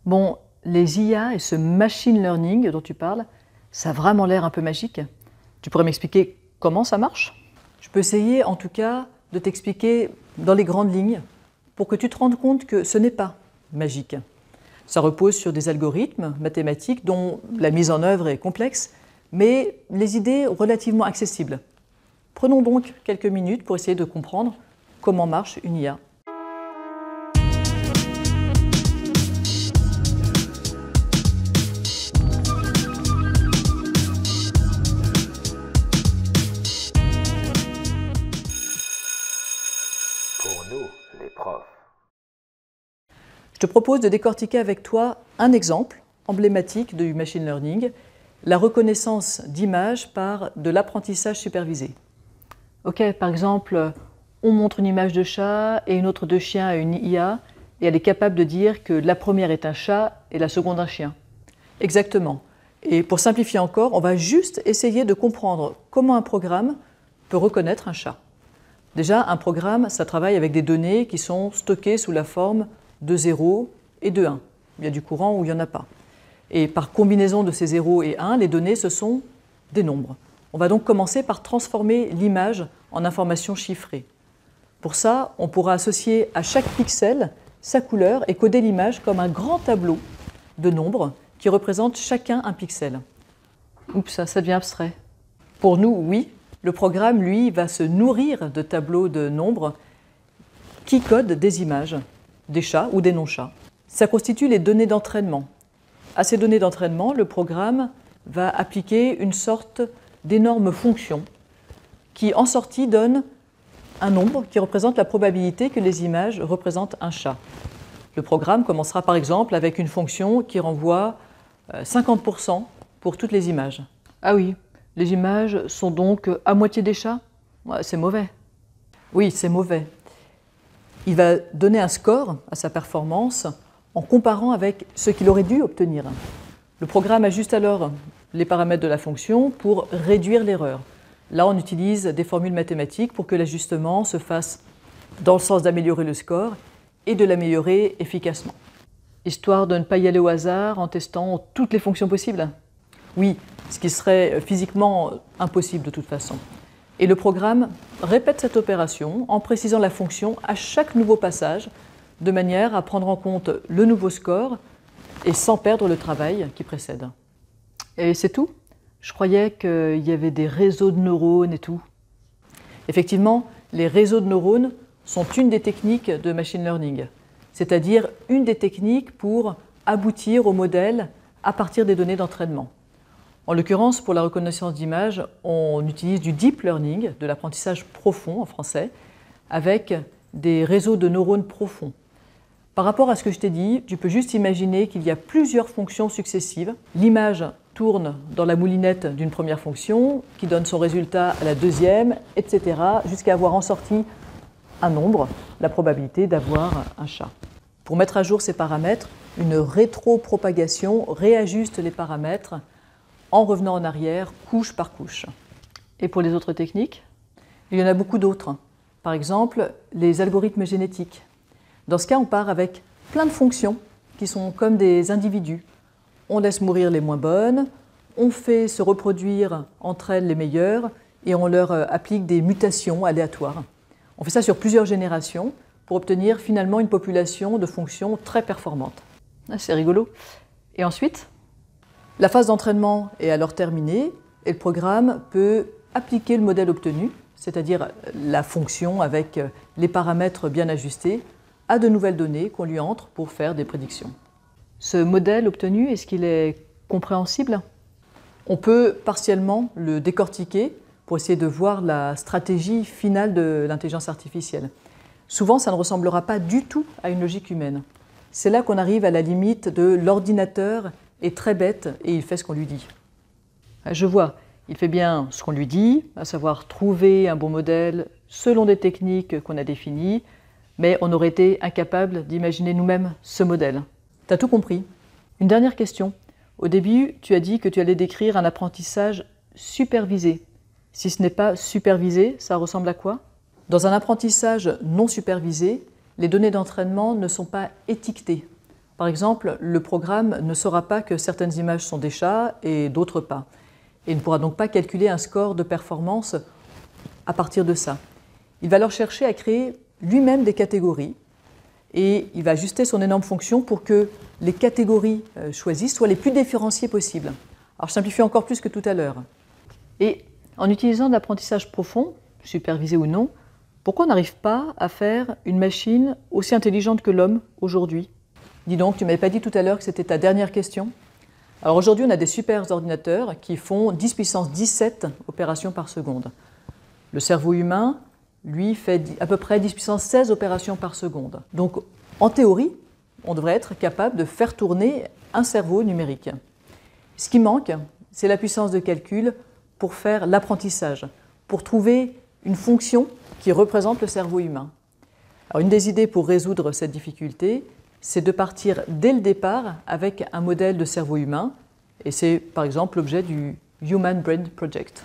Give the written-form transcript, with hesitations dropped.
Bon, les IA et ce machine learning dont tu parles, ça a vraiment l'air un peu magique. Tu pourrais m'expliquer comment ça marche? Je peux essayer en tout cas de t'expliquer dans les grandes lignes pour que tu te rendes compte que ce n'est pas magique. Ça repose sur des algorithmes mathématiques dont la mise en œuvre est complexe, mais les idées relativement accessibles. Prenons donc quelques minutes pour essayer de comprendre comment marche une IA. Pour nous, les profs. Je te propose de décortiquer avec toi un exemple emblématique du machine learning, la reconnaissance d'images par de l'apprentissage supervisé. Ok, par exemple, on montre une image de chat et une autre de chien à une IA et elle est capable de dire que la première est un chat et la seconde un chien. Exactement. Et pour simplifier encore, on va juste essayer de comprendre comment un programme peut reconnaître un chat. Déjà, un programme, ça travaille avec des données qui sont stockées sous la forme de 0 et de 1. Il y a du courant ou il n'y en a pas. Et par combinaison de ces 0 et 1, les données, ce sont des nombres. On va donc commencer par transformer l'image en information chiffrée. Pour ça, on pourra associer à chaque pixel sa couleur et coder l'image comme un grand tableau de nombres qui représente chacun un pixel. Oups, ça devient abstrait. Pour nous, oui. Le programme, lui, va se nourrir de tableaux de nombres qui codent des images, des chats ou des non-chats. Ça constitue les données d'entraînement. À ces données d'entraînement, le programme va appliquer une sorte d'énorme fonction qui, en sortie, donne un nombre qui représente la probabilité que les images représentent un chat. Le programme commencera par exemple avec une fonction qui renvoie 50% pour toutes les images. Ah oui. Les images sont donc à moitié des chats? Ouais, c'est mauvais. Oui, c'est mauvais. Il va donner un score à sa performance en comparant avec ce qu'il aurait dû obtenir. Le programme ajuste alors les paramètres de la fonction pour réduire l'erreur. Là, on utilise des formules mathématiques pour que l'ajustement se fasse dans le sens d'améliorer le score et de l'améliorer efficacement. Histoire de ne pas y aller au hasard en testant toutes les fonctions possibles? Oui, ce qui serait physiquement impossible de toute façon. Et le programme répète cette opération en précisant la fonction à chaque nouveau passage, de manière à prendre en compte le nouveau score et sans perdre le travail qui précède. Et c'est tout? Je croyais qu'il y avait des réseaux de neurones et tout. Effectivement, les réseaux de neurones sont une des techniques de machine learning, c'est-à-dire une des techniques pour aboutir au modèle à partir des données d'entraînement. En l'occurrence, pour la reconnaissance d'images, on utilise du deep learning, de l'apprentissage profond en français, avec des réseaux de neurones profonds. Par rapport à ce que je t'ai dit, tu peux juste imaginer qu'il y a plusieurs fonctions successives. L'image tourne dans la moulinette d'une première fonction, qui donne son résultat à la deuxième, etc., jusqu'à avoir en sortie un nombre, la probabilité d'avoir un chat. Pour mettre à jour ces paramètres, une rétropropagation réajuste les paramètres en revenant en arrière, couche par couche. Et pour les autres techniques? Il y en a beaucoup d'autres. Par exemple, les algorithmes génétiques. Dans ce cas, on part avec plein de fonctions qui sont comme des individus. On laisse mourir les moins bonnes, on fait se reproduire entre elles les meilleures et on leur applique des mutations aléatoires. On fait ça sur plusieurs générations pour obtenir finalement une population de fonctions très performantes. Ah, c'est rigolo. Et ensuite? La phase d'entraînement est alors terminée et le programme peut appliquer le modèle obtenu, c'est-à-dire la fonction avec les paramètres bien ajustés, à de nouvelles données qu'on lui entre pour faire des prédictions. Ce modèle obtenu, est-ce qu'il est compréhensible? On peut partiellement le décortiquer pour essayer de voir la stratégie finale de l'intelligence artificielle. Souvent, ça ne ressemblera pas du tout à une logique humaine. C'est là qu'on arrive à la limite de l'ordinateur est très bête et il fait ce qu'on lui dit. Je vois, il fait bien ce qu'on lui dit, à savoir trouver un bon modèle selon des techniques qu'on a définies, mais on aurait été incapable d'imaginer nous-mêmes ce modèle. T'as tout compris. Une dernière question. Au début, tu as dit que tu allais décrire un apprentissage supervisé. Si ce n'est pas supervisé, ça ressemble à quoi? Dans un apprentissage non supervisé, les données d'entraînement ne sont pas étiquetées. Par exemple, le programme ne saura pas que certaines images sont des chats et d'autres pas, et ne pourra donc pas calculer un score de performance à partir de ça. Il va alors chercher à créer lui-même des catégories, et il va ajuster son énorme fonction pour que les catégories choisies soient les plus différenciées possibles. Alors je simplifie encore plus que tout à l'heure. Et en utilisant de l'apprentissage profond, supervisé ou non, pourquoi on n'arrive pas à faire une machine aussi intelligente que l'homme aujourd'hui? Dis donc, tu ne m'avais pas dit tout à l'heure que c'était ta dernière question? Alors aujourd'hui, on a des super ordinateurs qui font 10 puissance 17 opérations par seconde. Le cerveau humain, lui, fait à peu près 10 puissance 16 opérations par seconde. Donc, en théorie, on devrait être capable de faire tourner un cerveau numérique. Ce qui manque, c'est la puissance de calcul pour faire l'apprentissage, pour trouver une fonction qui représente le cerveau humain. Alors, une des idées pour résoudre cette difficulté, c'est de partir dès le départ avec un modèle de cerveau humain, et c'est par exemple l'objet du Human Brain Project.